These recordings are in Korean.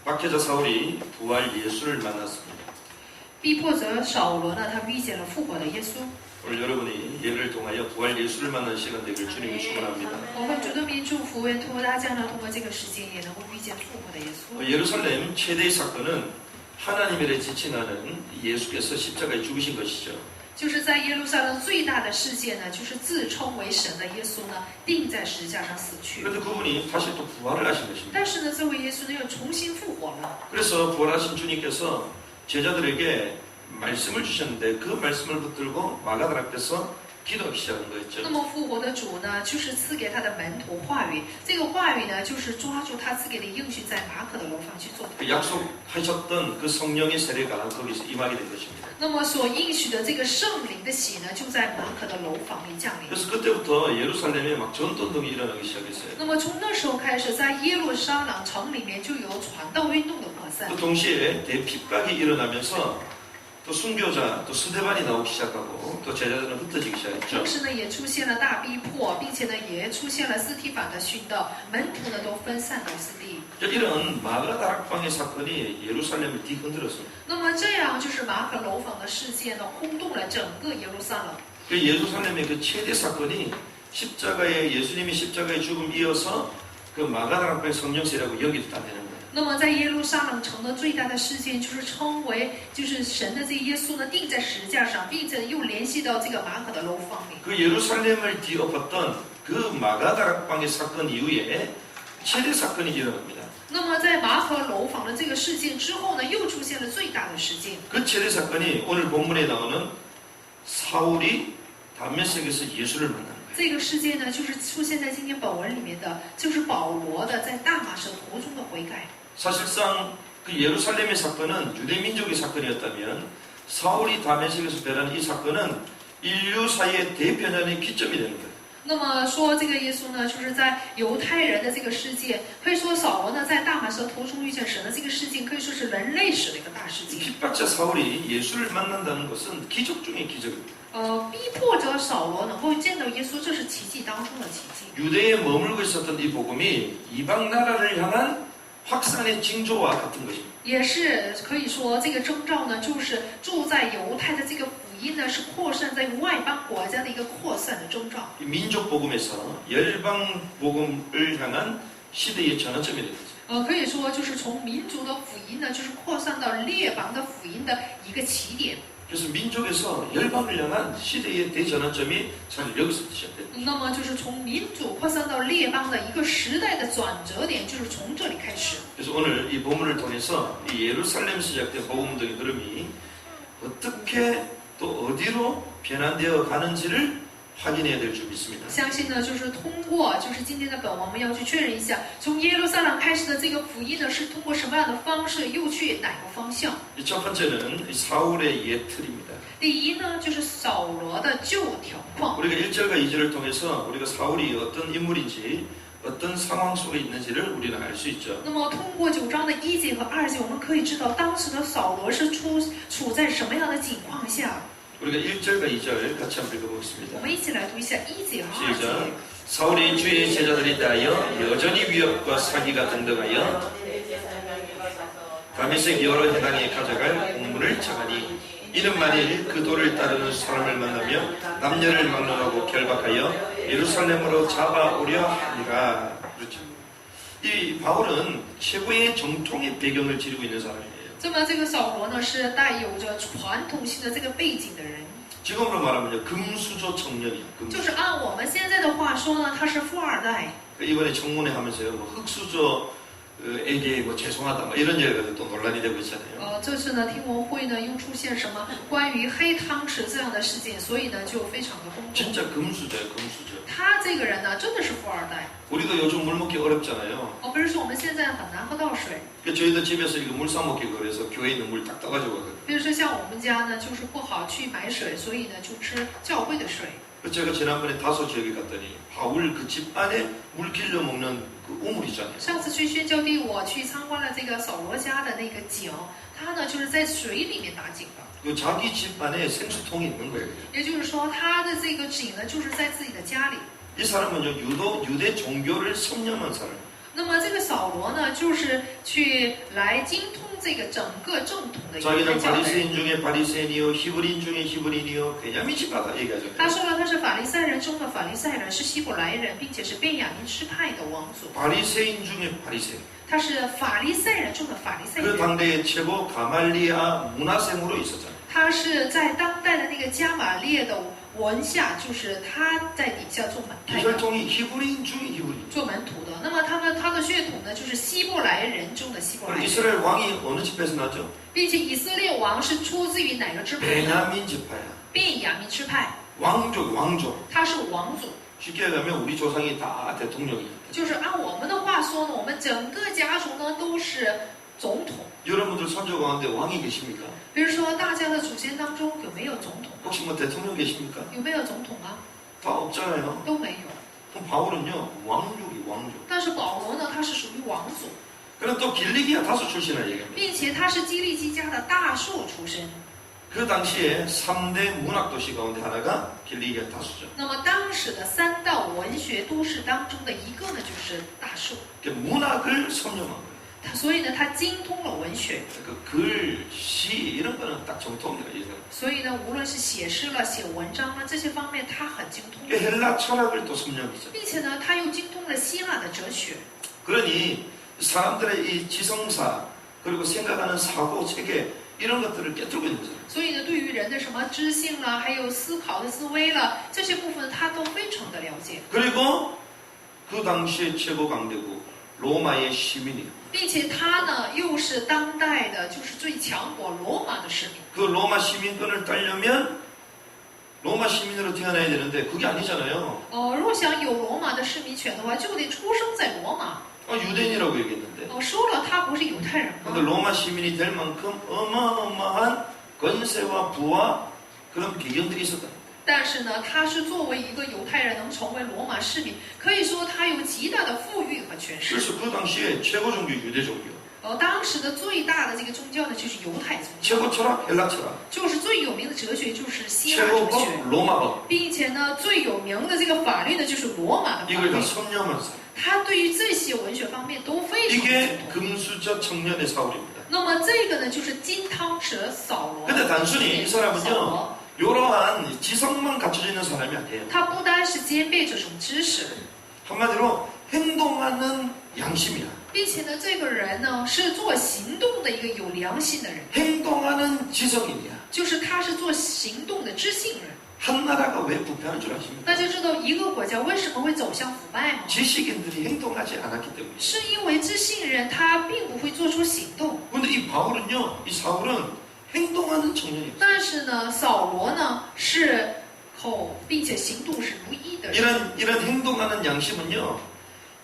박해자 사울이 부활 예수를 만났습니다. 逼迫者扫罗呢，他遇见了复活的耶稣。 오늘 여러분이 예배를 통하여 부활 예수를 만난 시간 되기를 주님을 축원합니다. 我们主的名祝福，愿托大家呢，通过这个时间也能够遇见复活的耶稣。 예루살렘 최대의 사건은 하나님의 일에 지칭하는 예수께서 십자가에 죽으신 것이죠. 就是在耶路撒冷最大的事件呢，就是自称为神的耶稣呢，钉在十字架上死去。 그런데 그분이 다시 또 부활을 하신 것입니다. 但是呢，这位耶稣呢又重新复活了。 그래서 부활하신 주님께서 제자들에게 말씀을 주셨는데 그 말씀을 붙들고 마가다락에서 기도하기 시작한 那 거였죠. 么复活的主呢，就是赐给他的门徒话语，这个话语呢，就是抓住他赐给的应许，在马可的楼房去做。 그 약속하셨던 그 성령의 세례가 거기서 임하게 된 것입니다. 那么所应许的这个圣灵的喜呢，就在马可的楼房里降临。 그래서 그때부터 예루살렘에 막 전도운동이 일어나기 시작했어요. 那么从那时候开始，在耶路撒冷城里面就有传道运动的扩散。 또 동시에 대핍박이 일어나면서 또 순교자, 또 스데반이 나오기 시작하고 또 제자들은 흩어지기 同 시작했죠. 时呢，也出现了大逼迫，并且呢，也出现了斯提反的殉道，门徒呢都分散到四地。 이런 마가다락방의 사건이 예루살렘을 뒤흔들었습니다. 那么这样就是马可楼房的事件呢，轰动了整个耶路撒冷。 그 예루살렘의 그 최대 사건이 십자가에 예수님이 십자가에 죽음 이어서 그 마가다락방의 성령 세례라고 여기도 다 되는 거예요. 那么在耶路撒冷城的最大的事件，就是称为就是神的这耶稣呢钉在十字架上，并且又联系到这个马可的楼房里。 그 예루살렘을 뒤엎었던 그 마가다락방의 사건 이후에 최대 사건이 일어납니다. 那么在马可楼房的这个事件之后呢，又出现了最大的事件。 그 최대 사건이 오늘 본문에 나오는 사울이 다메섹에서 예수를 만나는 거예요. 这个事件呢，就是出现在今天本文里面的，就是保罗的在大马士途中的悔改。 사실상 그 예루살렘의 사건은 유대 민족의 사건이었다면 사울이 다메섹에서 변한 이 사건은 인류 사이의 대변환의 기점이 되는 거예요. 那么说这个耶稣呢，就是在犹太人的这个世界，可以说扫罗呢在大马士途中遇见神的这个事件，可以说是人类史的一个大事件。 핍박자 사울이 예수를 만난다는 것은 기적 중의 기적입니다. 逼迫者扫罗能够见到耶稣，这是奇迹当中的奇迹。 유대에 머물고 있었던 이 복음이 이방 나라를 향한 확산의 징조와 같은 것입니다. 也是可以说，这个征兆呢，就是住在犹太的这个福音呢，是扩散在外邦国家的一个扩散的征兆。 이 민족 복음에서 열방 복음을 향한 시대의 전환점이 되는 거죠. 可以说就是从民族的福音呢，就是扩散到列邦的福音的一个起点。 그래서 민족에서 열방을 향한 시대의 대전환점이 사실 여기서 시작돼요. 那么就是从民主扩散到列邦的一个时代的转折点，就是从这里开始。 그래서 오늘 이 본문을 통해서 이 예루살렘에서 시작된 복음운동의 흐름이 어떻게 또 어디로 변환되어 가는지를 확인해야 될 줄 믿습니다. 相信呢，就是通过就是今天的本文，我们要去确认一下，从耶路撒冷开始的这个福音呢，是通过什么样的方式，又去哪个方向？ 첫 번째는 이 사울의 옛 틀입니다. 第一呢，就是扫罗的旧条框。 우리가 1절과 2절을 통해서 우리가 사울이 어떤 인물인지 어떤 상황 속에 있는지를 우리는 알 수 있죠. 那么通过9章的1节和2节，我们可以知道当时的扫罗是处在什么样的境况下。 우리가 1절과 2절 같이 한번 읽어보겠습니다. 我们一起来读一下1节和2节。 시작. 사울이 주의 제자들이 따하여 여전히 위협과 사기가 등등하여 다메섹 여러 해당에 가져갈 공문을 청하니 이는 만일 그 도를 따르는 사람을 만나며 남녀를 막론하고 결박하여 예루살렘으로 잡아오려 하니라. 그렇죠. 이 바울은 최고의 정통의 배경을 지니고 있는 사람이에요. 这么这个扫罗呢，是带有着传统性的这个背景的人， 지금으로 말하면 금수저 청년이에요. 就是按我们现在的话说呢，他是富二代。 이번에 청문회 하면서요, 뭐 흑수저에게 뭐 죄송하다, 뭐 이런 얘기가 또 논란이 되고 있잖아요. 这次呢，听闻会呢又出现什么关于黑汤匙这样的事件，所以呢就非常的轰动。 진짜 금수저예요, 금수저. 他这个人呢，真的是富二代。 우리도 요즘 물 먹기 어렵잖아요. 比如说我们现在很难喝到水， 저희도 집에서 이거 물 사 먹기 그래서 교회에 있는 물 딱 떠가지고 가거든요. 比如说像我们家呢，就是不好去买水，所以呢就吃教会的水。 제가 지난번에 다소 지역에 갔더니 바울 그 집 안에 물 길러 먹는 그 우물이잖아요. 上次去宣教地，我去参观了这个扫罗家的那个井，他呢就是在水里面打井的。 그 자기 집 안에 생수통이 있는 거예요. 也就是说，他的这个井呢，就是在自己的家里。 이 사람은요 유대 종교를 섭렵한 사람. 那么这个扫罗呢，就是去来精通这个整个正统的犹太 자기는 教的人。 바리새인 중에 바리새인이요 히브리인 중에 히브리인이요 베냐민 지파다 얘기하죠. 他说了，他是法利赛人中的法利赛人，是希伯来人，并且是便雅悯支派的王族。 바리새인 중에 바리새인. 他是法利赛人中的法利赛 그 人。 당대의 최고 가말리아 문화생으로 있었잖아요. 他是在当代的那个加玛列的文下，就是他在底下做门派的。 혈통이 히브리인 중에 히브리인. 做门徒的。那么他的血统呢，就是希伯来人中的希伯来 그럼 人， 이스라엘 왕이 어느 집에서 나죠? 并且以色列王是出自于哪个支派呢？ 베냐민 지파야. 便雅悯支派， 왕족. 他是王族。 쉽게 얘기하면 우리 조상이 다 대통령이에요. 就是按我们的话说呢，我们整个家族呢都是总统。 여러분들 선조 가운데 왕이 계십니까? 比如说，大家的祖先当中有没有总统？ 혹시 뭐 대통령 계십니까? 有没有总统啊？ 다 없잖아요. 都没有。 그럼 바울은요 왕족이 왕족. 但是保罗呢，他是属于王族， 그럼 또 길리기아 다수 출신을 얘기합니다. 并且他是基利基家的大树出身。 그 당시에 3대 문학 도시 가운데 하나가 길리기아 다수죠. 那么当时的3大文学都市当中的一个呢，就是大树。 문학을 섭렵한 거예요. 所以呢，他精通了文学。 그 글, 시 이런 거는 딱 정통이에요. 이 사람. 所以呢，无论是写诗了、写文章了这些方面，他很精通。 그 헬라 철학을 또 섭렵했죠. 并且呢，他又精通了希腊的哲学。 그러니 사람들의 이 지성사 그리고 생각하는 사고 체계 이런 것들을 깨뜨리고 있는 거죠. 所以呢，对于人的什么知性了，还有思考的思维了，这些部分他都非常的了解。 그리고 그 당시의 최고 강대국 로마의 시민이에요. 并且他呢，又是当代的，就是最强国罗马的市民。 그 로마 시민권을 따려면 로마 시민으로 태어나야 되는데 그게 아니잖아요. 若想有罗马的市民权的话，就得出生在罗马。 유대인이라고 얘기했는데 说了他不是犹太人吗？ 근데 로마 시민이 될 만큼 어마어마한 권세와 부와 그런 배경들이 있었다. 但是呢，他是作为一个犹太人能成为罗马市民，可以说他有极大的富裕和权势。 그래서 그 당시에 최고 종교 유대 종교, 当时的最大的这个宗教呢，就是犹太宗教， 최고 철학 헬라 철학, 就是最有名的哲学就是希腊哲 최고 学， 법 로마 법 并且呢，最有名的这个法律呢，就是罗马的法 이걸 律 다 。 섭렵한 사람. 他对于这些文学方面都非常的 이게 精通。 금수저 청년의 사울입니다. 那么这个呢，就是金汤匙扫罗。 근데 단순히 이 扫 사람은요 罗， 이러한 지성만 갖춰져 있는 사람이 아니에요. 他不单是兼备这种知识， 한마디로 행동하는 양심이야. 并且呢，这个人呢是做行动的一个有良心的人， 행동하는 지성인이야. 就是他是做行动的知性人。 한 나라가 왜 부패하는 줄 아십니까? 大家知道一个国家为什么会走向腐败吗？ 지식인들이 행동하지 않았기 때문이에요. 是因为知性人他并不会做出行动。 근데 이 바울은요, 이 사울은 행동하는 청년이에요. 但是呢，扫罗呢是口，并且行动是如一的人。 이런 행동하는 양심은요,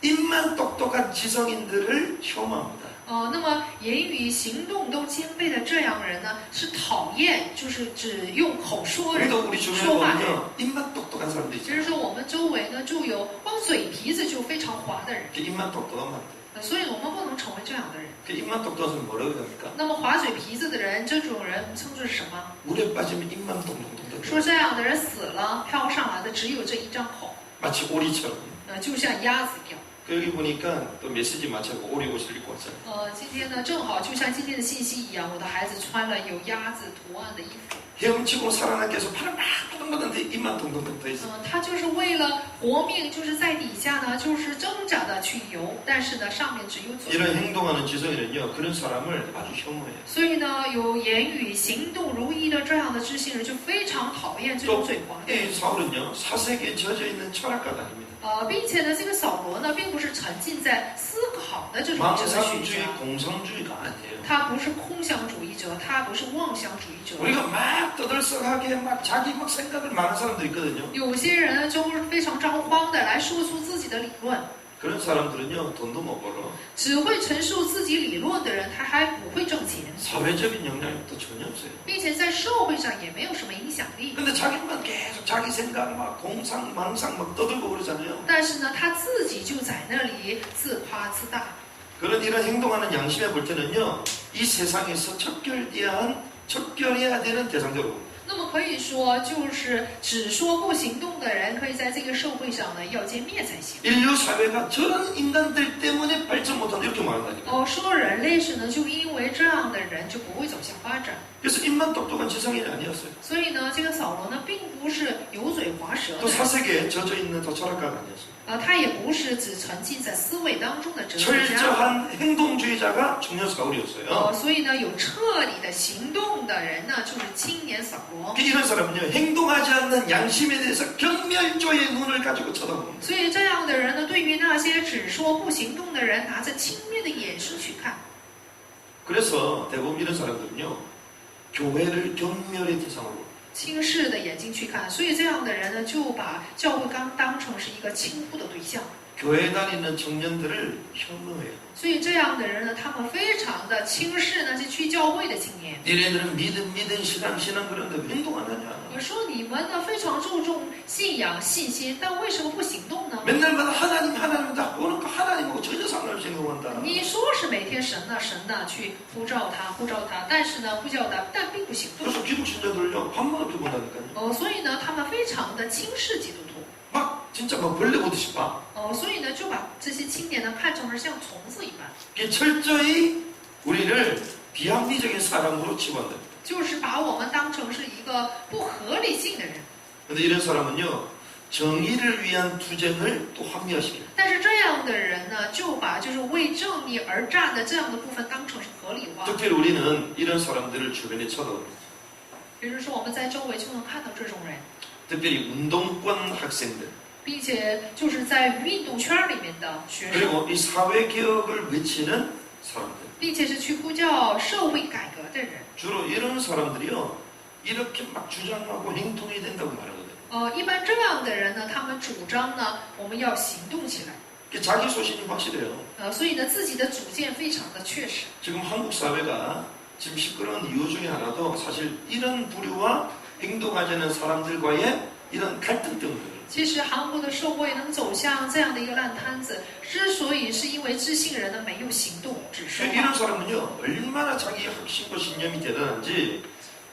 입만 똑똑한 지성인들을 혐오합니다. 那么言语行动都兼备的这样人呢，是讨厌，就是只用口说人 우리도 우리 주변에 说话人。 보면요, 입만 똑똑한 사람들 其 있잖아요. 实说我们周围呢，就有光嘴皮子就非常滑的人， 그 입만 똑똑하면 안 돼요. 所以我们不能成为这样的人。 그 입만 똑똑한 사람 뭐라고 합니까? 那么滑嘴皮子的人，这种人我们称作是什么？ 물에 빠지면 입만 동동동동. 说这样的人死了，飘上来的只有这一张口， 마치 오리처럼. 就像鸭子一样。 여기 보니까 또 메시지 마치고 오리 옷을 입고 왔잖아요. 今天呢，正好就像今天的信息一样，我的孩子穿了有鸭子图案的衣服。 헤엄치고 살아남기 위해서 팔을 막 뻗어봤는데 입만 동동동 떠 있어. 他就是为了活命，就是在底下呢，就是挣扎的去游，但是呢，上面只有嘴。 이런 행동하는 지성인은요, 그런 사람을 아주 혐오해요. 所以呢，有言语行动如一的这样的知性人，就非常讨厌这种 또 嘴滑的人。 이 사울은요, 사색에 젖어 있는 철학가가 아닙니다. 并且呢，这个扫罗呢，并不是沉浸在思考的这种哲学 망상주의, 家， 공상주의가 아니에요. 他不是空想主义者，他不是妄想主义者。 우리가 막 떠들썩하게 막 자기 막 생각을 많은 사람들 있거든요. 有些人呢，就是非常张荒的来说出自己的理论， 그런 사람들은요, 돈도 못 벌어. 只会陈述自己理论的人，他还不会挣钱， 사회적인 영향력도 전혀 없어요. 并且在社会上也没有什么影响力。 근데 자기만 계속 자기 생각 막 공상, 망상 막 떠들고 그러잖아요. 但是呢，他自己就在那里自夸自大。 그런 이런 행동하는 양심에 볼 때는요, 이 세상에서 척결해야 되는 대상자로 봅니다. 那么可以说，就是只说不行动的人，可以在这个社会上呢要歼灭才行。 인류 사회가 저런 인간들 때문에 발전 못한다 이렇게 말한다니까. 说人类是呢，就因为这样的人就不会走向发展。 그래서 입만 똑똑한 지성인이 아니었어요. 所以呢，这个扫罗呢，并不是油嘴滑舌 또 的， 사색에 젖어 있는 더 철학가가 아니었어요. 他也不是只沉浸在思维当中的哲学家。 철저한 행동주의자가 청년 사울이었어요. 所以呢，有彻底的行动的人呢，就是青年扫罗。 이런 사람은요, 행동하지 않는 양심에 대해서 경멸조의 눈을 가지고 쳐다봅니다. 所以这样的人呢，对于那些只说不行动的人，拿着轻蔑的眼神去看。 그래서 대부분 이런 사람들은요, 교회를 경멸의 대상으로 轻视的眼睛去看，所以这样的人呢，就把教会当成是一个轻忽的对象。 교회 다니는 청년들을 혐오해요. 所以这样的人呢，他们非常的轻视那些去教会的青年。 얘네들은 믿음 신앙 그런데 왜 행동 안 하냐? 我说你们呢非常注重信仰信心，但为什么不行动呢？ 맨날마다 하나님 다 그러니까 하나님하고 전혀 상관없이 행동한다. 你说是每天神呐去呼召他，但是呢呼叫他，但并不行动。 그래서 기독 신자들은요 밥만 없게 본다니까요. 所以呢，他们非常的轻视基督徒。 막 진짜 막 벌레 보듯이 봐. 所以呢，就把这些青年呢看成是像虫子一般， 이게 철저히 우리를 비합리적인 사람으로 치부한다. 就是把我们当成是一个不合理性的人。 근데 이런 사람은요 정의를 위한 투쟁을 또 합리화시켜요. 但是这样的人呢，就把就是为正义而战的这样的部分当成是合理化。 특별히 우리는 이런 사람들을 주변에 쳐다봅니다. 比如说我们在周围就能看到这种人， 특별히 운동권 학생들 并且就是在运动圈里面的学生， 그리고 이 사회개혁을 외치는 사람들 并且是去呼叫社会改革的人。 주로 이런 사람들이요 이렇게 막 주장하고 행동이 된다고 말하거든요. 一般这样的人呢，他们主张呢，我们要行动起来。 자기 소신이 확실해요. 所以呢，自己的主见非常的确实。 지금 한국 사회가 지금 시끄러운 이유 중에 하나도 사실 이런 부류와 행동하지 않는 사람들과의 이런 갈등 때문이에요. 其实韩国的社会能走向这样的一个烂摊子，之所以是因为知性人呢没有行动，只说 이런 话。 사람은요 얼마나 자기 확신과 신념이 대단한지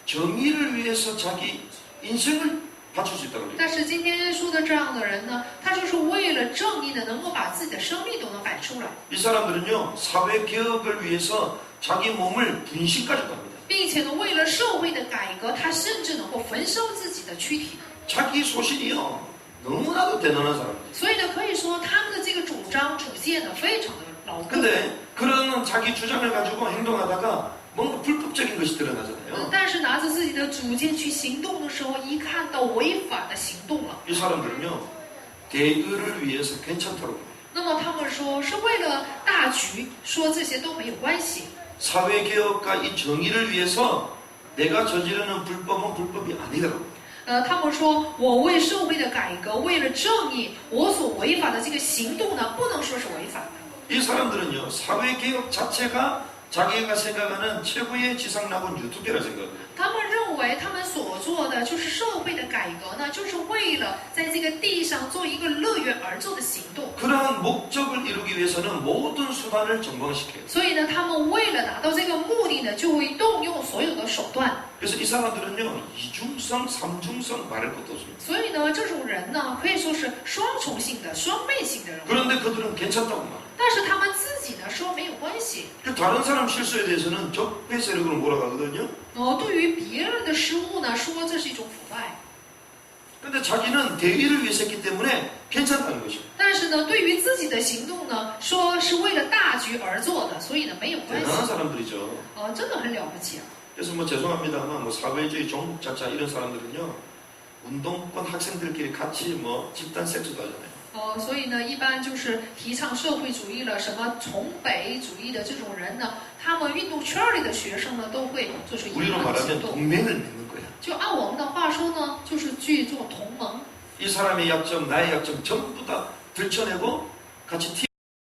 정의를 위해서 자기 인생을 바칠 수 있다고 그래요. 但是今天说的这样的人呢，他就是为了正义呢，能够把自己的生命都能摆出来， 이 사람들은요 사회 개혁을 위해서 자기 몸을 분식까지 합니다. 并且呢，为了社会的改革，他甚至能够焚烧自己的躯体。 자기 소신이요 너무나도 대단한 사람이에요. 所以呢，可以说他们的这个主张主见呢，非常的牢固。 근데 그런 자기 주장을 가지고 행동하다가 뭔가 불법적인 것이 드러나잖아요. 但是拿着自己的主见去行动的时候，一看到违法的行动了， 이 사람들은요 대의를 위해서 괜찮다고 합니다. 那么他们说是为了大局，说这些都没有关系。 사회 개혁과 이 정의를 위해서 내가 저지르는 불법은 불법이 아니더라고요. 他们说我为社会的改革，为了正义，我所违法的这个行动呢，不能说是违法的。 이 사람들은요 사회 개혁 자체가 자기가 생각하는 최고의 지상낙원 유튜브라 생각해요. 他们认为他们所做的就是社会的改革呢，就是为了在这个地上做一个乐园而做的行动。 그러한 목적을 이루기 위해서는 모든 수단을 정방시켜요. 所以呢，他们为了达到这个目的呢，就会动用所有的手段。 그래서 이 사람들은요 이중성, 삼중성 말할 것도 없습니다. 所以呢，这种人呢，可以说是双重性的、双面性的人物。 그런데 그들은 괜찮다고 말해요. 但是他们自己呢说没有关系。 그 다른 사람 실수에 대해서는 적폐 세력으로 몰아가거든요. 对于别人的失误呢，说这是一种腐败。 근데 자기는 대의를 위해서 했기 때문에 괜찮다는 것이죠. 但是呢，对于自己的行动呢，说是为了大局而做的，所以呢没有关系。 대단한 사람들이죠. 真的很了不起啊。 그래서 뭐 죄송합니다만 뭐 사회주의 종북자자 이런 사람들은요 운동권 학생들끼리 같이 뭐 집단 섹스도 하잖아요. 所以呢，一般就是提倡社会主义了，什么从北主义的这种人呢，他们运动圈里的学生呢，都会做出一 우리로 样的 말하면 行动。 동맹을 맺는 거야. 就按我们的话说呢，就是去做同盟。 이 사람의 약점, 나의 약점 전부 다 들춰내고 같이 팀.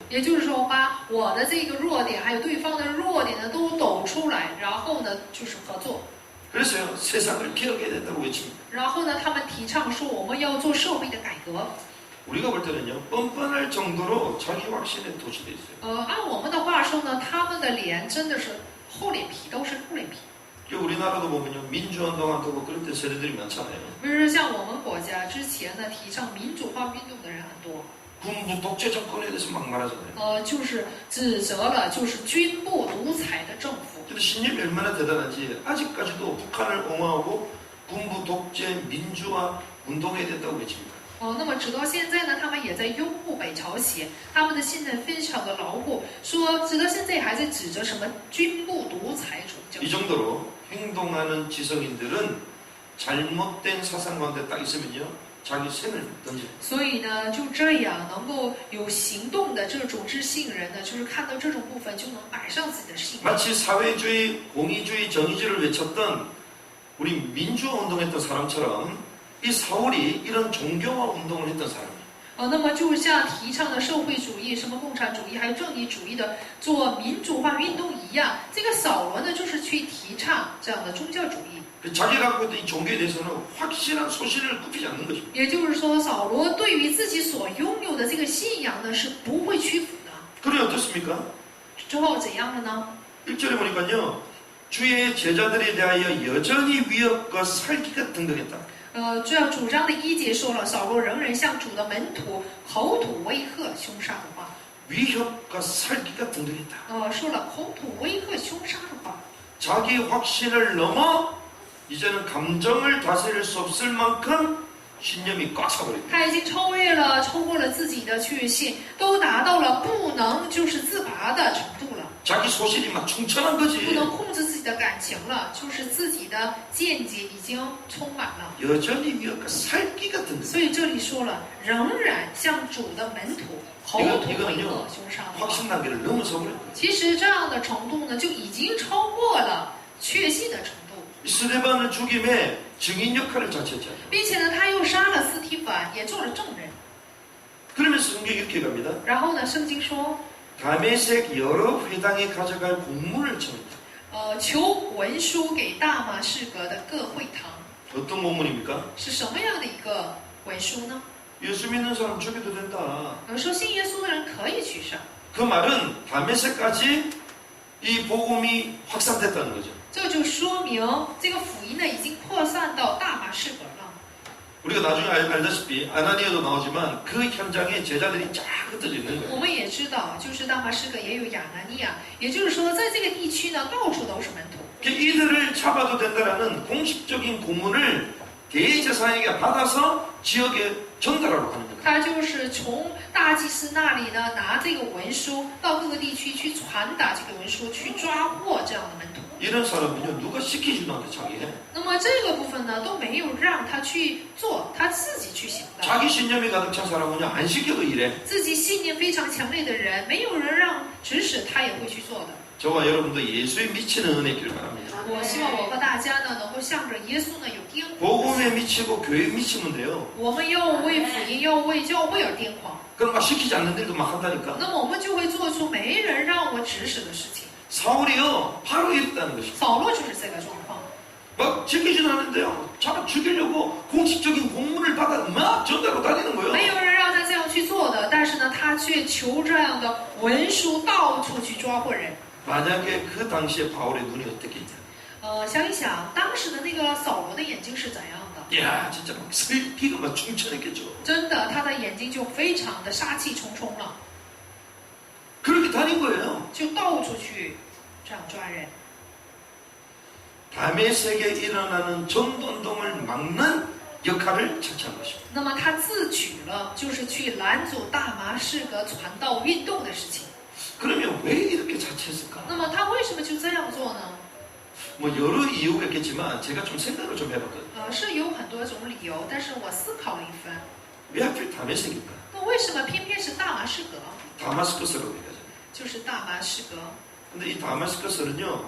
也就是说，把我的这个弱点，还有对方的弱点呢，都抖出来，然后呢，就是合作。 그래서요 세상을 개혁해야 된다고 외칩니다. 然后呢，他们提倡说我们要做社会的改革。 우리가 볼 때는요 뻔뻔할 정도로 자기 확신에 도취돼 있어요. 按我们的话说呢，他们的脸真的是厚脸皮，都是厚脸皮。 우리나라도 보면요, 민주운동한다고 그럴 때 세대들이 많잖아요. 不是像我们国家之前呢提倡民主化运动的人很多， 군부 독재 정권에 대해서 막 말하잖아요. 就是指责了就是军部独裁的政府。 근데 신념이 얼마나 대단한지 아직까지도 북한을 옹호하고 군부 독재 민주화 운동해야 된다고 외칩니다. 那么直到现在呢，他们也在拥护北朝鲜，他们的信念非常的牢固，说直到现在还在指责什么军部独裁主政。 이 정도로 행동하는 지성인들은 잘못된 사상 가운데 딱 있으면요, 자기 생을 던져요. 所以呢，就这样能够有行动的这种知性人呢，就是看到这种部分就能摆上自己的信念。 마치 사회주의, 공의주의, 정의주의를 외쳤던 우리 민주화 운동했던 사람처럼 이 사울이 이런 종교화 운동을 했던 사람이에요. 那么就像提倡的社会主义、什么共产主义，还有正义主义的做民主化运动一样，这个扫罗呢，就是去提倡这样的宗教主义。 자기가 갖고 있던 이 종교에 대해서는 확실한 소신을 굽히지 않는 것입니다. 也就是说，扫罗对于自己所拥有的这个信仰呢，是不会屈服的。 그래 어떻습니까? 之后怎样了呢？ 1절에 보니까요, 주의 제자들에 대하여 여전히 위협과 살기가 등등했다. 这样主张的1节说了，扫罗仍然向主的门徒口吐威吓、凶杀的话。 위협과 살기가 등등했다. 说了口吐威吓、凶杀的话。 자기 확신을 넘어 이제는 감정을 다스릴 수 없을 만큼 신념이 꽉 차버렸다. 他已经超过了自己的确信，都达到了不能就是自拔的程度了。 자기 소신이 막 충천한 거지. 不能控制自己的感情了，就是自己的见解已经充满了。 여전히 위협과 살기가 등등. 所以这里说了，仍然向主的门徒口吐威吓、凶杀的话。 확신 단계를 넘어서 버렸다. 其实这样的程度呢，就已经超过了确信的程度。 스데반을 죽임에 증인 역할을 자처했잖아요. 并且呢，他又杀了斯提凡，也做了证人。 그러면서 성경이 이렇게 갑니다. 然后呢，圣经说， 다메섹 여러 회당에 가져갈 공문을 청했다. 求文书给大马士革的各会堂。 어떤 공문입니까? 是什么样的一个文书呢？ 예수 믿는 사람 죽여도 된다. 说信耶稣的人可以去上。 그 말은 다메섹까지 이 복음이 확산됐다는 거죠. 这就说明这个福音呢已经扩散到大马士革了。 우리가 나중에 알다시피 아나니아도 나오지만 그 현장에 제자들이 쫙 흩어져 있는 我 거예요. 们也知道，就是大马士革也有亚拿尼亚，也就是说，在这个地区呢，到处都是门徒。 이들을 잡아도 된다라는 공식적인 고문을 대제사장에게 받아서 지역에 전달하러 가는 거예요. 他就是从大祭司那里呢拿这个文书到各个地区去传达这个文书，去抓获这样的门徒。 이런 사람은요, 누가 시키지도 않게 자기 해. 那么这个部分呢都没有让他去做，他自己去行的。 자기 신념이 가득 찬 사람은요, 안 시켜도 이래. 自己信念非常强烈的人，没有人让指使他也会去做的。 저와 여러분도 예수에 미치는 은혜 있길 바랍니다. 我希望我和大家呢能够向着耶稣呢有癫狂。 복음에 미치고 교회에 미치면 돼요. 我们要为福音，要为教会而癫狂。 그럼 막 시키지 않는 일도 막 한다니까. 那么我们就会做出没人让我指使的事情。 사울이요, 바로 이랬다는 것입니다. 扫罗就是这个状况。 막 지키지는 않는데요. 잡아 죽이려고 공식적인 공문을 받아 막 전달하고 다니는 没 거예요. 有人让他这样去做的，但是呢，他却求这样的文书到处去抓获人。 만약에 그 당시에 바울의 눈이 어땠겠냐. 想一想，当时的那个扫罗的眼睛是怎样的？ 이야, 진짜 막 슬피가 막 충천했겠죠. 真的，他的眼睛就非常的杀气冲冲了， 그렇게 다닌 거예요. 就到处去这样抓人。 다메섹에 일어나는 전도운동을 막는 역할을 차지한 것입니다. 那么他自举了，就是去拦阻大马士革传道运动的事情。 그러면 왜 이렇게 자처했을까? 那么他为什么就这样做呢？ 뭐 여러 이유가 있겠지만 제가 좀 생각을 좀 해봤거든요. 是有很多种理由，但是我思考了一番， 왜 하필 다메섹일까? 那为什么偏偏是大马士革？ 다마스커스라고 얘기하잖아요. 就是大马士革。 근데 이 다마스커스는요,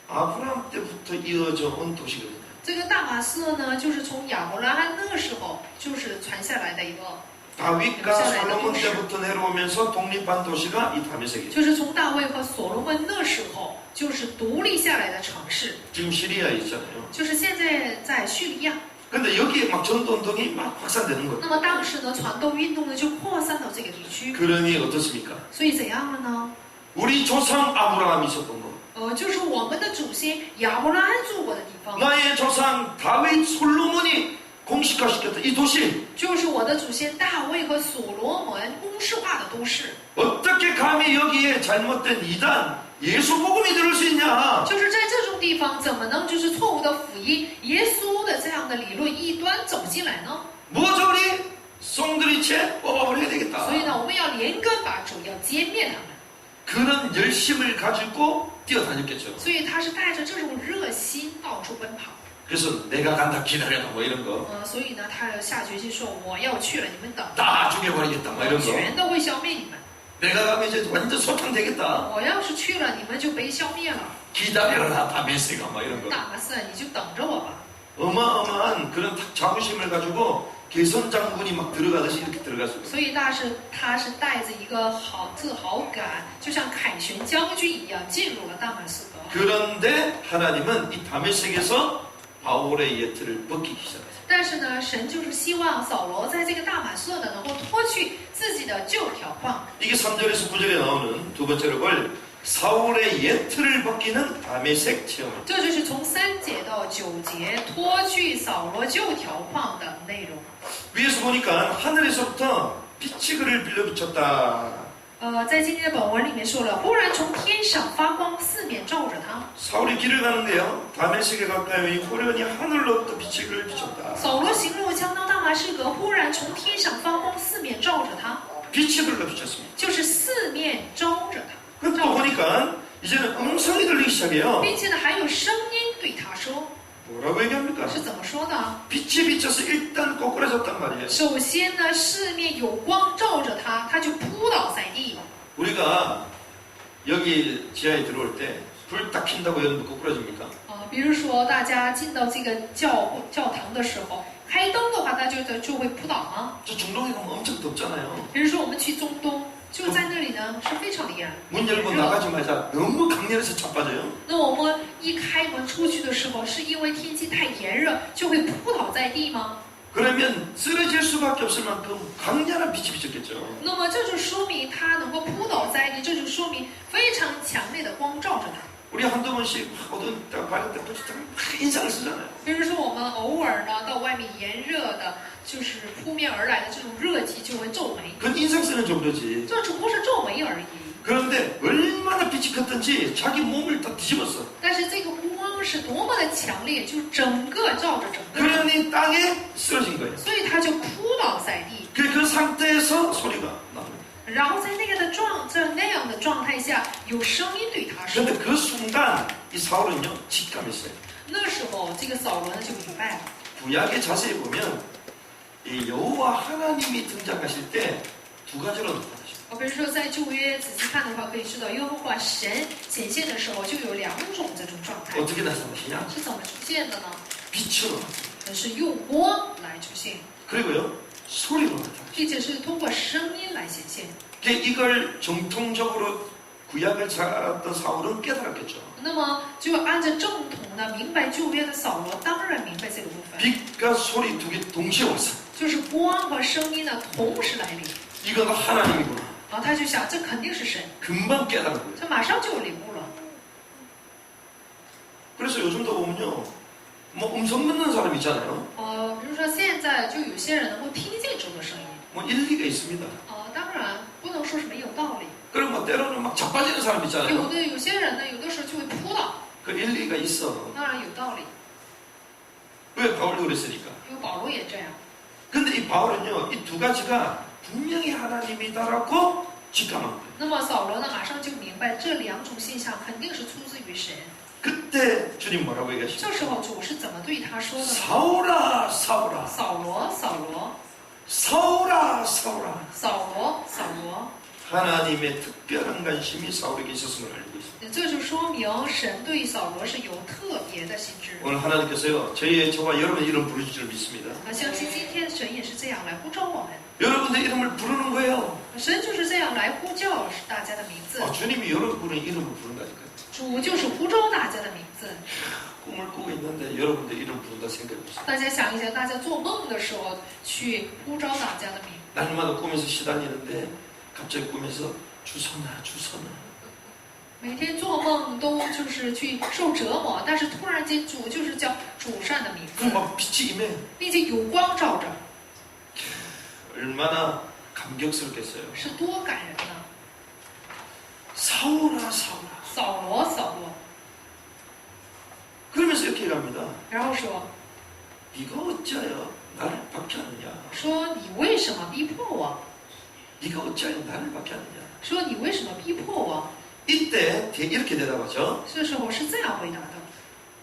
아브라함 때부터 이어져 온 도시거든요. 这个大马色呢，就是从亚伯拉罕那个时候就是传下来的一个， 다윗과 솔로몬 때부터 내려오면서 독립한 도시가 이 다메섹이에요. 就是从大卫和所罗门那时候就是独立下来的城市， 지금 시리아에 있잖아요. 就是现在在叙利亚。 근데 여기에 막 전도운동이 막 확산되는 거예요. 那么当时呢，传道运动呢就扩散到这个地区， 그러니 어떻습니까? 所以怎样了呢？ 우리 조상 아브라함이 있었던 거, 就是我们的祖先亚伯拉罕住过的地方， 나의 조상 다윗 솔로몬이 공식화시켰던 이 도시. 就是我的祖先大卫和所罗门公式化的都市。 어떻게 감히 여기에 잘못된 이단 예수 복음이 들을 수 있냐? 就是在这种地方，怎么能就是错误的福音、耶稣的这样的理论异端走进来呢？ 모조리 송두리째 뽑아버려야 되겠다. 所以呢，我们要连根拔除，要歼灭他们。 그런 열심을 가지고 뛰어다녔겠죠. 所以他是带着这种热心到处奔跑。 그래서 내가 간다 기다려라 뭐 이런 거. 所以呢，他下决心说我要去了，你们等， 다 죽여버리겠다 뭐 我 이런 거. 全都会消灭你们。 내가 가면 이제 완전 소탕되겠다. 我要是去了，你们就被消灭了。 기다려라 다메섹아 뭐 이런 거. 大马士，你就等着我吧。 어마어마한 그런 자부심을 가지고 개선 장군이 막 들어가듯이 이렇게 들어갔어요. 所以他是带着一个好自豪感，就像凯旋将军一样进入了大马士革。 그런데 하나님은 이 다메섹에서 바울의 예틀을 벗기기 시작했어요. 但是呢，神就是希望扫罗在这个大马色呢，能够脱去自己的旧条框。 이게 3절에서 9절에 나오는 두 번째로 볼 사울의 예틀을 벗기는 다메섹 체험. 这就是从3节到9节脱去扫罗旧条框的内容。 위에서 보니까 하늘에서부터 빛이 그를 빌려비쳤다. 在今天的本文里面说了，忽然从天上发光，四面照着他。 사울이 길을 가는데요. 다메섹에 가까이 오니 호련히 하늘로부터 빛이 그를 비쳤다. 扫罗行路将到大马士革，忽然从天上发光，四面照着他， 빛이 그를 비쳤습니다. 就是四面照着他。 또 보니까 이제는 음성이 들리기 시작해요. 并且呢，还有声音对他说， 뭐라고 얘기합니까? 是怎么说的？ 빛이 비쳐서 일단 꼬꾸라졌단 말이에요. 首先呢，四面有光照着他，他就扑倒在地了。 우리가 여기 지하에 들어올 때 불 딱 킨다고 여러분 꼬꾸라집니까? 比如说大家进到这个教堂的时候，开灯的话，大家就会扑倒吗？ 저 중동에 가면 엄청 덥잖아요. 比如说我们去中东，就在那里呢是非常厉害。 문 열고 나가자마자 너무 강렬해서 자빠져요. 那我们一开门出去的时候，是因为天气太炎热，就会扑倒在地吗？ 그러면 쓰러질 수밖에 없을 만큼 강렬한 빛이 비쳤겠죠. 那么这就说明他能够扑倒在地，这就说明非常强烈的光照着他。 우리 한두 번씩 어두운 때 밝은 때 보시다가 인상을 쓰잖아요. 比如说我们偶尔呢到外面炎热的，就是扑面而来的这种热气就会皱眉， 그건 인상 쓰는 정도지. 这只不过是皱眉而已。 그런데 얼마나 빛이 컸던지 자기 몸을 다 뒤집었어. 但是这个光是多么的强烈，就整个照着整个人， 그러니 땅에 쓰러진 거예요. 所以他就扑倒在地。 그 상태에서 소리가 나옵니다. 然后在那样的状态下，有声音对他说。 그런데 그 순간 이 사울은요 직감했어요. 那时候这个扫罗呢就明白了。 구약에 자세히 보면 이 여호와 하나님이 등장하실 때 두 가지로 나타나십니다. 比如说在旧约仔细看的话，可以知道耶和华神显现的时候就有2种这种状态。 어떻게 나타나시냐? 是怎么出现的呢？ 빛으로 是用光来出现， 그리고요 소리로 나타나. 并且是通过声音来显现。 이걸 정통적으로 구약을 잘 알았던 사울은 깨달았겠죠. 那么就按照正统的明白旧约的扫罗，当然明白这个部分， 빛과 소리 두 개 동시에 왔어. 就是光和声音呢同时来临。 이건 하나님이구나. 然后他就想，这肯定是神， 금방 깨달은 거예요. 他马上就有领悟了。 그래서 요즘도 보면요, 뭐 음성 듣는 사람 있잖아요. 比如说现在就有些人能够听见主的声音， 뭐 일리가 있습니다. 当然不能说什么有道理。 그리고 뭐 때로는 막 자빠지는 사람 있잖아요. 有些人呢，有的时候就会扑倒， 그 일리가 있어. 当然有道理， 왜 바울도 그랬으니까. 因为保罗也这样。 근데 이 바울은요, 이 두 가지가 분명히 하나님이다라고 직감한 거예요. 那么扫罗呢，马上就明白这2种现象肯定是出自于神。 그때 주님 뭐라고 这 얘기하십니까? 时候主是怎么对他说的呢？ 사울아, 사울아, 扫罗，扫罗， 사울아, 사울아. 扫罗，扫罗。 하나님의 특별한 관심이 사울에게 있었음을 알고 있습니다. 这就说明神对扫罗是有特别的心智。 오늘 하나님께서요, 저와 여러분 이름 부르실 줄 믿습니다. 相信今天神也是这样来呼召我们， 여러분의 이름을 부르는 거예요. 神就是这样来呼叫大家的名字。 주님이 여러분의 이름을 부른다니까요. 主就是呼召大家的名字。 꿈을 꾸고 있는데 여러분의 이름 부른다 생각해보세요. 大家想一想，大家做梦的时候去呼召大家的名， 날마다 꿈에서 시달리는데 갑자기 꿈에서 주선아, 주선아. 每天做梦都就是去受折磨，但是突然间主就是叫主善的名字， 막 빛이 임해. 并且有光照着， 얼마나 감격스럽겠어요. 是多感人呢！ 사울아 사울아. 扫罗，扫罗， 그러면서 이렇게 얘기합니다. 然后说 네가 어찌하여 나를 박해하느냐. 说你为什么逼迫我？ 네가 어찌하여 나를 박해하느냐. 说你为什么逼迫我？ 이때 이렇게 대답하죠. 这时候是这样回答的。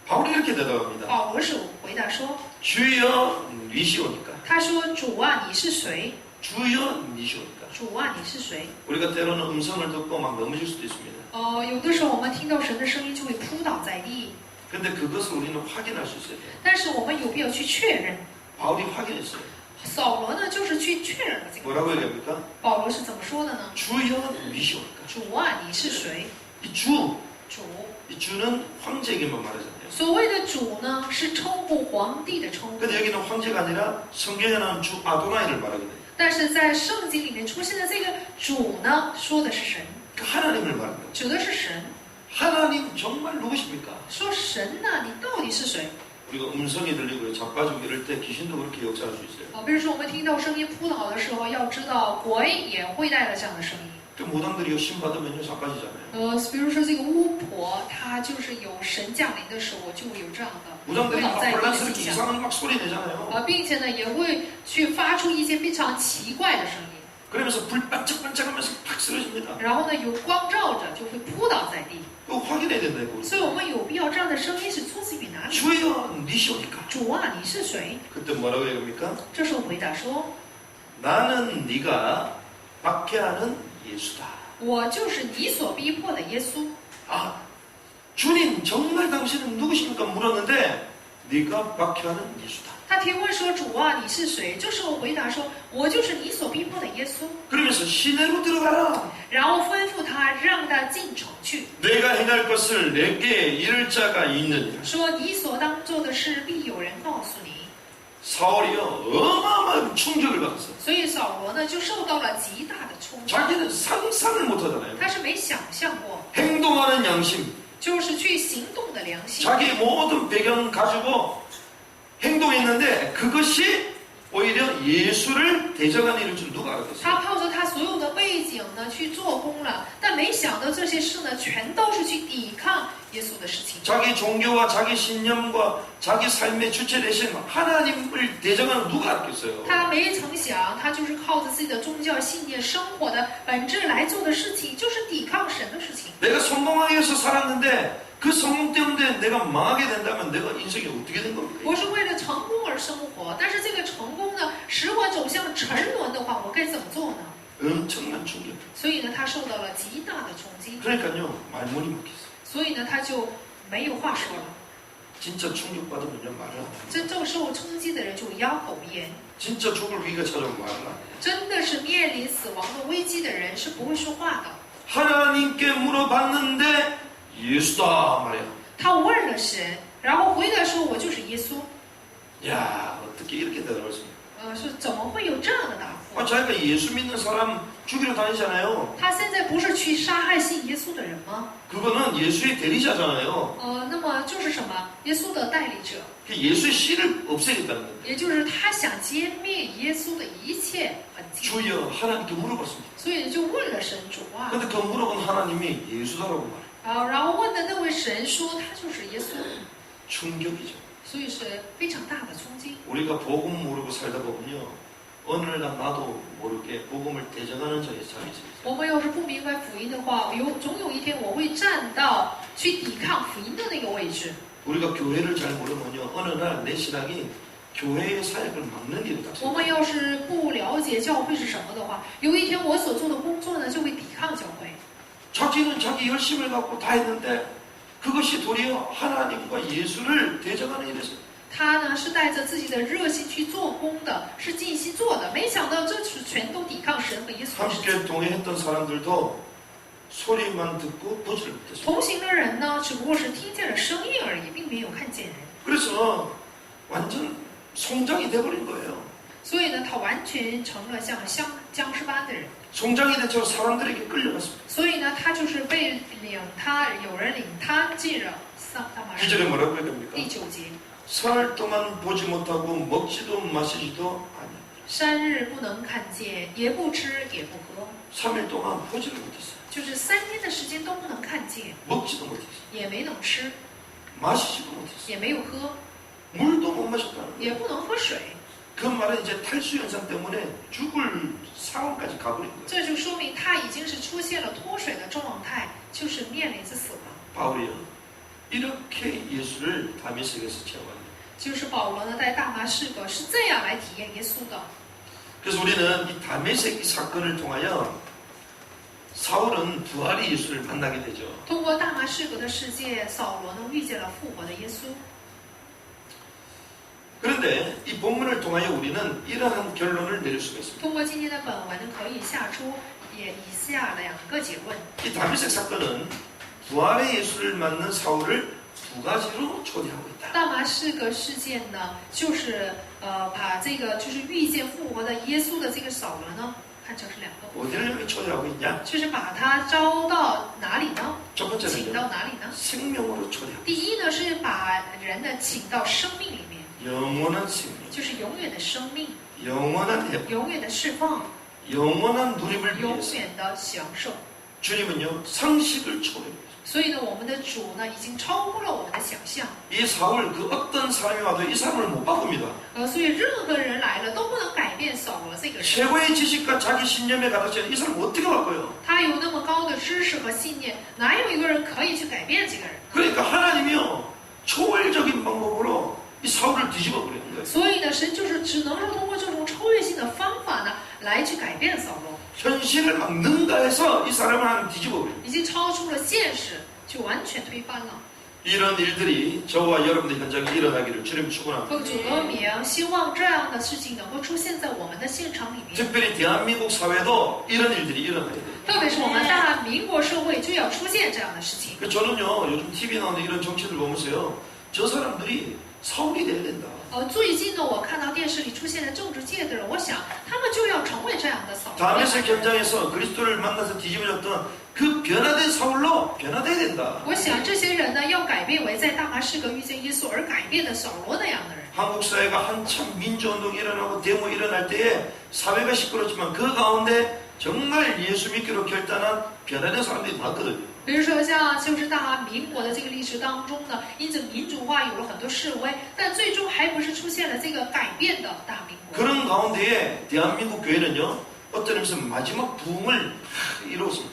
바울이 이렇게 대답합니다. 保罗是回答说， 주여 니시오니까. 他说主啊，你是谁？ 주여 니시오니까. 主啊，你是谁？ 우리가 때로는 음성을 듣고 막 넘어질 수도 있습니다. 有的时候我们听到神的声音就会扑倒在地， 근데 그것을 우리는 확인할 수 있어야 돼요. 但是我们有必要去确认。 바울이 확인했어요. 扫罗呢，就是去确认了这个。 뭐라고 얘기합니까? 保罗是怎么说的呢？ 주여 니시오니까. 主啊，你是谁？ 이 주, 主， 이 주는 황제에게만 말하잖아요. 所谓的主呢，是称呼皇帝的称呼， 근데 여기는 황제가 아니라 성경에 나오는 주 아도나이를 말하거든요. 但是在圣经里面出现的这个主呢，说的是神， 그 하나님을 말합니다. 指的是神。 하나님 정말 누구십니까? 说神呢，你到底是谁？ 우리가 음성이 들리고 자빠지고 이럴 때 귀신도 그렇게 역사할 수 있어요. 比如说我们听到声音扑倒的时候，要知道鬼也会带着这样的声音。 그 무당들이 신 받으면요 자빠지잖아요. 比如说这个巫婆，她就是有神降临的时候，就会有这样的扑 무당들이 倒 막 在地的 혼란스럽게 现象。 이상한 막 소리 내잖아요. 并且呢，也会去发出一些非常奇怪的声音， 그러면서 불 반짝반짝하면서 팍 쓰러집니다. 然后呢，有光照着就会扑倒在地。 그거 확인해야 된다 이거. 所以我们有必要这样的声音是出自于哪里？ 주여 니시오니까. 主啊，你是谁？ 그때 뭐라고 얘기합니까? 这时候回答说， 나는 네가 박해하는 예수다. 我就是你所逼迫的耶稣。 아, 주님 정말 당신은 누구십니까? 물었는데 네가 박해하는 예수다. 他提问说：“主啊，你是谁？”这时候回答说：“我就是你所逼迫的耶稣。 그러면서 시내로 들어가라. ”然后吩咐他让他进城去， 내가 행할 것을 내게 이를 자가 있느니라. 说：“你所当做的事，必有人告诉你。 사울이요 어마어마한 충격을 받았어요. ”所以扫罗呢就受到了极大的冲击， 자기는 상상을 못하잖아요. 他是没想象过， 행동하는 양심, 就是去行动的良心。 자기 모든 배경 가지고 행동했는데 그것이 오히려 예수를 대적하는 일을 줄 누가 알았겠어요? 他靠着他所有的背景呢去做工了，但没想到这些事呢，全都是去抵抗耶稣的事情。 자기 종교와 자기 신념과 자기 삶의 주체 대신 하나님을 대적하는 누가 알겠어요? 他没曾想，他就是靠着自己的宗教信念生活的本质来做的事情，就是抵抗神的事情。 내가 성공하기 위해서 살았는데 그 성공 때문에 내가 망하게 된다면 내가 인생이 어떻게 된 겁니까? 我是为了成功而生活，但是这个成功呢，使我走向沉沦的话，我该怎么做呢？ 엄청난 충격. 所以呢，他受到了极大的冲击， 그러니까요 말문이 막혔어요. 所以呢，他就没有话说了。 진짜 충격받으면요 말을 안 해요. 真正受冲击的人就哑口无言， 진짜 죽을 위기가 찾아오면 말을 안 해요. 真的是面临死亡的危机的人是不会说话的。 하나님께 물어봤는데 예수다 말이야. 他问了神，然后回答说：“我就是耶稣。 야 어떻게 이렇게 대답할 수 있냐? 是怎么会有这样的答复？ 자기가 예수 믿는 사람 죽이러 다니잖아요. 他现在不是去杀害信耶稣的人吗？ 그거는 예수의 대리자잖아요. 那么就是什么？耶稣的代理者， 예수의 씨를 없애겠다는 거예요. 也就是他想歼灭耶稣的一切痕迹， 주여 하나님께 물어봤습니다. 所以就问了神主啊， 근데 그 물어본 하나님이 예수다라고 말해요. 然后问的那位神说他就是耶稣， 충격이죠. 所以是非常大的冲击。 우리가 복음 모르고 살다 보면요. 어느 날 나도 모르게 복음을 대적하는 자리에 서 있어요. 我们要是不明白福音的话，总有一天我会站到去抵抗福音的那个位置。 우리가 교회를 잘 모르면요. 어느 날 내 신앙이 교회의 사역을 막는 일이 我 닥쳐요. 们要是不了解教会是什么的话，有一天我所做的工作呢就会抵抗教会。 자기는 자기 열심을 갖고 다 했는데 그것이 도리어 하나님과 예수를 대적하는 일이었어요. 他呢是带着自己的热心去做工的，是尽心做的，没想到这是全都抵抗神和耶稣的事情。 함께 동행했던 사람들도 소리만 듣고 보지를 못했어요. 同行的人呢，只不过是听见了声音而已，并没有看见人。 그래서 완전 송장이 돼버린 거예요. 所以呢，他完全成了像僵尸般的人。 송장이 된 채로 사람들에게 끌려갔습니다. 所以呢，他就是被有人领他进了大马士 9절에 革。 뭐라고 얘기합니까? 第9节， 사흘 동안 보지 못하고 먹지도 마시지도 아니하니 3日不能看见，也不吃也不喝， 3일 동안 보지를 못했어요. 就是3天的时间都不能看见， 먹지도 못했어요. 也没能吃， 마시지도 못했어요. 也没有喝， 물도 못 마셨다는 거예요. 也不能喝水。 그 말은 이제 탈수 현상 때문에 죽을 상황까지 가버린 거예요. 这就说明他已经是出现了脱水的状态，就是面临着死亡。 바울이요. 이렇게 예수를 다메섹에서 체험합니다. 就是保罗呢，在大马士革是这样来体验耶稣的。 그래서 우리는 이 다메섹 이 사건을 통하여 사울은 부활의 예수를 만나게 되죠. 通过大马士革的事件，扫罗呢遇见了复活的耶稣。 그런데 이 본문을 통하여 우리는 이러한 결론을 내릴 수가 있습니다. 通过今天的本文，可以下出以下2个结论。 이 다메섹 사건은 부활의 예수를 맞는 사울을 두 가지로 초대하고 있다. 大马士革事件呢，就是把这个就是遇见复活的耶稣的这个扫罗呢，看成是2个部分， 어디를 여기 초대하고 있냐? 就是把他招到哪里呢？ 첫 请到 번째는요. 哪里呢？ 생명으로 초대하고 第一呢，是把人呢请到生命里面， 영원한 생명, 就是永远的生命， 영원한 회복, 永远的释放， 영원한 누림을 永 위해서 远的享受。 주님은요 상식을 초월합니다. 所以呢，我们的主呢，已经超过了我们的想象。 이 사울 그 어떤 사람이 와도 이 사람을 못 바꿉니다. 所以任何人来了都不能改变扫罗这个人。 최고의 지식과 자기 신념에 가득한 이 사람 어떻게 바꿔요? 他有那么高的知识和信念，哪有一个人可以去改变这个人？ 그러니까 하나님이요 초월적인 방법으로 이 사울을 뒤집어 버리는 거예요. 所以呢，神就是只能是通过这种超越性的方法呢，来去改变扫罗， 현실을 막 능가해서 이 사람을 하나님 뒤집어 버려요. 已经超出了现实，就完全推翻了。 이런 일들이 저와 여러분의 현장에 일어나기를 주님 축원합니다. 奉主的名，希望这样的事情能够出现在我们的现场里面。 특별히 대한민국 사회도 이런 일들이 일어나야 돼요. 特别是我们大民国社会就要出现这样的事情。 저는요 요즘 TV 나오는 이런 정치들 보면서요 저 사람들이 사울이 돼야 된다. 最近呢，我看到电视里出现的政治界的人，我想他们就要成为这样的扫罗。 다메섹 현장에서 그리스도를 만나서 뒤집어졌던 그 변화된 사울로 변화돼야 된다. 我想这些人呢，要改变为在大马士革遇见耶稣而改变的扫罗那样的人。 한국 사회가 한참 민주운동이 일어나고 데모 일어날 때에 사회가 시끄럽지만 그 가운데 정말 예수 믿기로 결단한 변화된 사람들이 많거든요. 比如说像就是大民国的这个历史当中呢，因着民主化有了很多示威，但最终还不是出现了这个改变的大民国。 그런 가운데에 대한민국 교회는요 어떤 의미에서 마지막 부흥을 이루었습니다.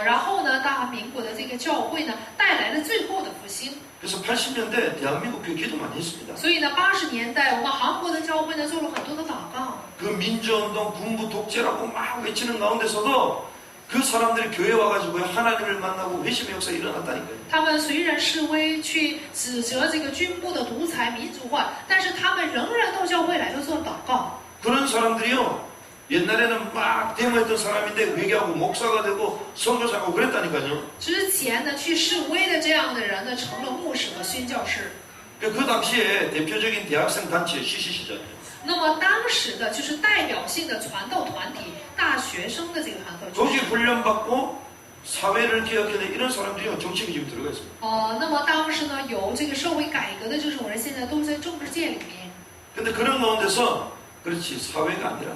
然后呢，大民国的这个教会呢，带来了最后的复兴。 그래서 80년대 대한민국 교회 기도 많이 했습니다. 所以呢，80年代我们韩国的教会呢做了很多的祷告。 그 민주운동 군부 독재라고 막 외치는 가운데서도 그 사람들이 교회 와가지고 하나님을 만나고 회심의 역사가 일어났다니까요. 他们虽然示威去指责这个军部的独裁民主化，但是他们仍然到教会来做祷告。 그런 사람들이요 옛날에는 막 데모했던 사람인데 회개하고 목사가 되고 선교사하고 그랬다니까요. 之前呢，去示威的这样的人呢，成了牧师和宣教士。 그 당시에 대표적인 대학생 단체 CCC잖아요. 那么当时的就是代表性的传道团体，大学生的这个传道团 거기 体。 훈련받고 사회를 개혁해낸 이런 사람들이 정치에 지금 들어가 있습니다. 那么当时呢，有这个社会改革的这种人，现在都在政治界里面。 근데 그런 가운데서 그렇지 사회가 아니라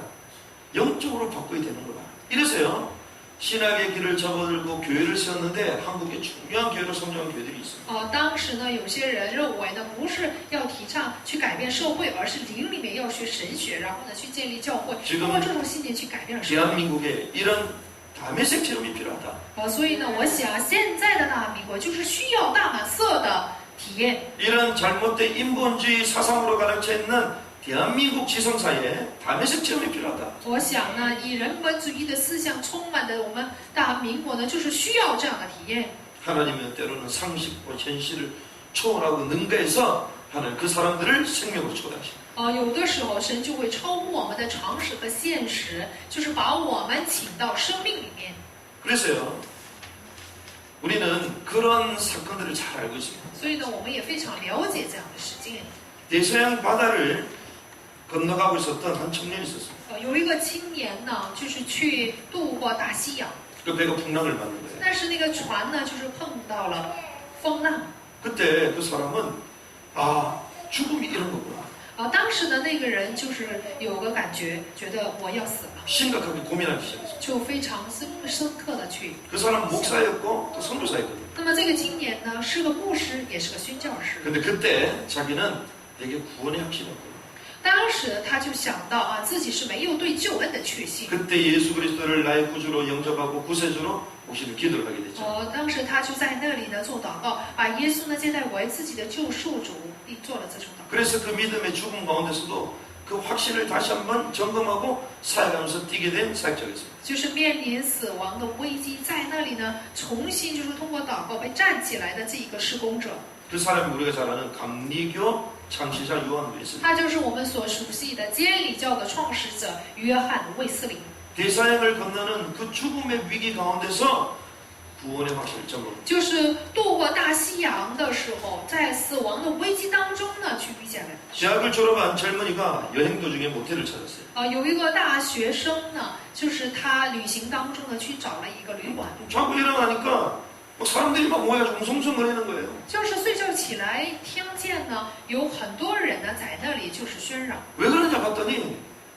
영적으로 바꿔야 되는 거다. 이래서요 신학의 길을 접어들고 교회를 세웠는데 한국에 중요한 교회로 성장한 교회들이 있습니다. 当时呢，有些人认为呢，不是要提倡去改变社会，而是灵里面要学神学，然后呢去建立教会，通过这种信念去改变社会。 대한민국에 이런 다메섹 체험이 필요하다. 所以呢，我想现在的大民国就是需要大马色的体验。 이런 잘못된 인본주의 사상으로 가득 차 있는 대한민국 지성사에 다메섹 체험이 필요하다. 我想呢，以人本主义的思想充满的我们大民国呢，就是需要这样的体验。 하나님은 때로는 상식과 현실을 초월하고 능가해서 하나님 그 사람들을 생명으로 초대하십니다. 有的时候神就会超乎我们的常识和现实，就是把我们请到生命里面。 그래서요 우리는 그런 사건들을 잘 알고 있습니다. 所以呢，我们也非常了解这样的事件。 대서양 바다를 건너가고 있었던 한 청년이 있었어요. 有一个青年呢，就是去渡过大西洋， 그 배가 풍랑을 맞는 거예요. 但是那个船呢，就是碰到了风浪。 그때 그 사람은 아 죽음이 이런 거구나. 当时的那个人就是有个感觉，觉得我要死了， 심각하게 고민하기 시작했어요. 就非常深刻的去。 그 사람은 목사였고 또 선교사였거든요. 那么这个青年呢，是个牧师，也是个宣教士。 근데 그때 자기는 되게 구원의 확신이 없거든요. 当时他就想到啊，自己是没有对救恩的确信。 그때 예수 그리스도를 나의 구주로 영접하고 구세주로 모시는 기도를 하게 됐죠. 当时他就在那里呢做祷告，把耶稣呢接待为自己的救赎主，并做了这种祷告。 그래서 그 믿음의 죽음 가운데서도 그 확신을 다시 한번 점검하고 사역하면서 뛰게 된 사역자였습니다. 就是面临死亡的危机，在那里呢重新就是通过祷告被站起来的这一个施工者。 그 사람이 우리가 잘 아는 감리교 창시자 요한 웨슬리. 他就是我们所熟悉的监理教的创始者约翰·卫斯理。 대서양을 건너는 그 죽음의 위기 가운데서 구원의 확신을 점검. 就是渡过大西洋的时候，在死亡的危机当中呢，去遇见了。 대학을 졸업한 젊은이가 여행 도중에 모텔을 찾았어요. 有一个大学生呢，就是他旅行当中呢去找了一个旅馆， 자고 일어나니까 막 사람들이 막 모여가지고 웅성웅성거리는 거예요. 就是睡觉起来听见呢有很多人呢在那里就是喧嚷。 왜 그러냐 봤더니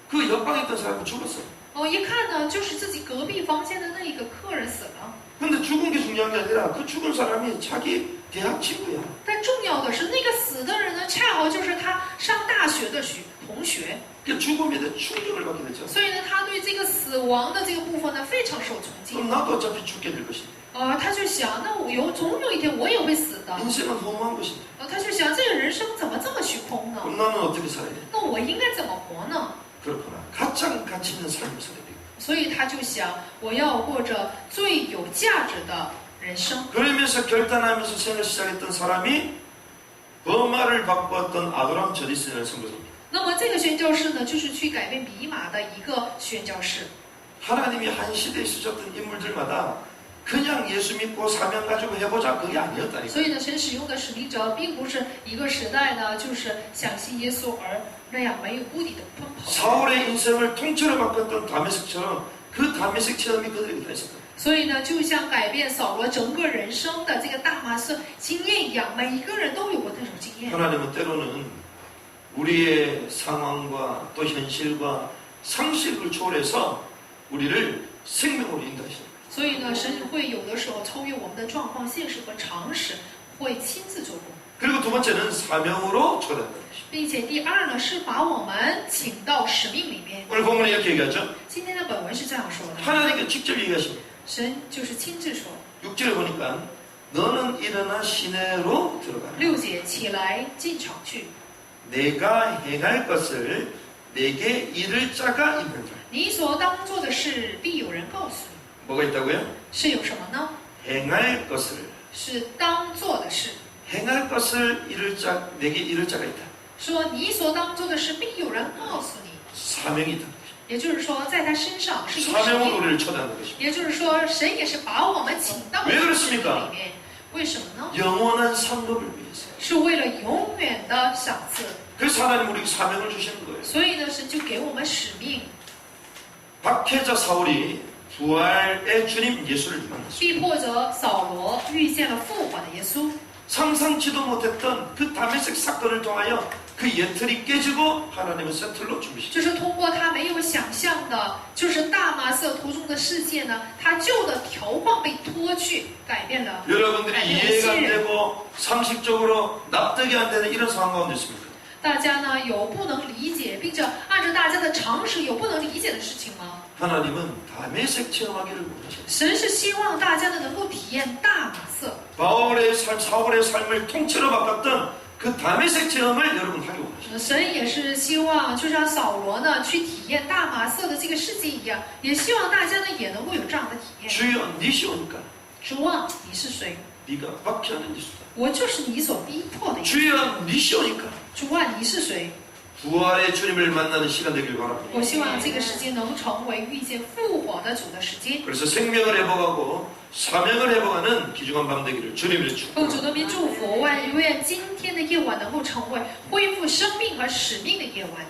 그 옆방에 있던 사람이 죽었어요. 一看呢，就是自己隔壁房间的那一个客人死了。 근데 죽은 게 중요한 게 아니라 그 죽은 사람이 자기 대학 친구야. 但重要的是，那个死的人呢，恰好就是他上大学的同学。 그 죽음에 대해 충격을 받게 되죠. 所以呢，他对这个死亡的这个部分呢非常受冲击。 그럼 나도 어차피 죽게 될 것인데. 他就想，那总有一天我也会死的。 인생은 허무한 것인데. 他就想，这个人生怎么这么虚空呢？ 그럼 나는 어떻게 살아야 돼? 那我应该怎么活呢？ 그렇구나. 가장 가치 있는 삶을 살아야 돼. 所以他就想，我要过着最有价值的人生。 그러면서 결단하면서 생을 시작했던 사람이 버마를 바꾸었던 아도람 저디스라는 선교사입니다. 那么这个宣教士呢，就是去改变米马的一个宣教士。 하나님이 한 시대에 쓰셨던 인물들마다 그냥 예수 믿고 사명 가지고 해보자 그게 아니었다니까. 所以呢，神使用的使命者，并不是一个时代呢，就是相信耶稣而那样没有目的的奔跑。 사울의 인생을 통째로 바꿨던 다메섹처럼 그 다메섹 체험이 그들에게 다 있었다. 所以呢，就像改变扫罗整个人生的这个大马士经验一样，每一个人都有过那种经验。 하나님은 때로는 우리의 상황과 또 현실과 상식을 초월해서 우리를 생명으로 인도하십니다. 所以呢，神会有的时候超越我们的状况、现实和常识，会亲自做工。 그리고 두 번째는 사명으로 초대한다는 것입니다. 并且第二呢，是把我们请到使命里面。 오늘 본문에 이렇게 얘기하죠. 今天的本文是这样说的， 하나님께 직접 얘기하십니다. 神就是亲自说。 6절에 보니까 너는 일어나 시내로 들어가라. 6节，起来进场去， 내가 행할 것을 내게 이를 자가 있느니라. 你所当做的事，必有人告诉你。 뭐가 있다고요? 是有什么呢？ 행할 것을 是当做的事。 행할 것을 내게 이를 자가 있다. 说你所当做的事，必有人告诉你。 사명이 있다. 也就是说，在他身上是有使 사명으로 命。 우리를 초대하는 것입니다. 也就是说，神也是把我们请到 왜 这 그렇 个 습 使 니까 命里面。为什么呢？ 영원한 상급을 위해서. 是为了永远的赏赐。 그래서 하나님 우리에게 사명을 주시는 거예요. 所以呢，神就给我们使命。 박해자 사울이 부활의 주님 예수를 만났습니다. 逼迫者扫罗遇见了复活的耶稣。 상상치도 못했던 그 다메섹 사건을 통하여 그 예틀이 깨지고 하나님은 세틀로 준비시켰습니다. 就是通过他没有想象的，就是大马色途中的世界呢，他旧的条框被脱去，改变了。 여러분들이 이해가 안 되고 상식적으로 납득이 안 되는 이런 상황 가운데 있습니까? 大家呢有不能理解，并且按照大家的常识有不能理解的事情吗？ 하나님은 다메섹 체험하기를 원하셨어요. 神是希望大家呢能够体验大马色。 바울의 삶, 사울의 삶을 통째로 바꿨던 그 다메섹 체험을 여러분 하기 원하십니다. 神也是希望，就像扫罗呢去体验大马色的这个世界一样，也希望大家呢也能够有这样的体验。 주여 니시오니까 主啊，你是谁？ 네가 박해하는 예수다. 我就是你所逼迫的耶稣。 주여 니시오니까 主啊，你是谁？ 부활의 주님을 만나는 시간 되길 바랍니다. 我希望这个时间能成为遇见复活的主的时间。 그래서 생명을 회복하고 사명을 회복하는 귀중한 밤 되기를 주님으로 奉 축복합니다. 主的名祝福，愿今天的夜晚能够成为恢复生命和使命的夜晚。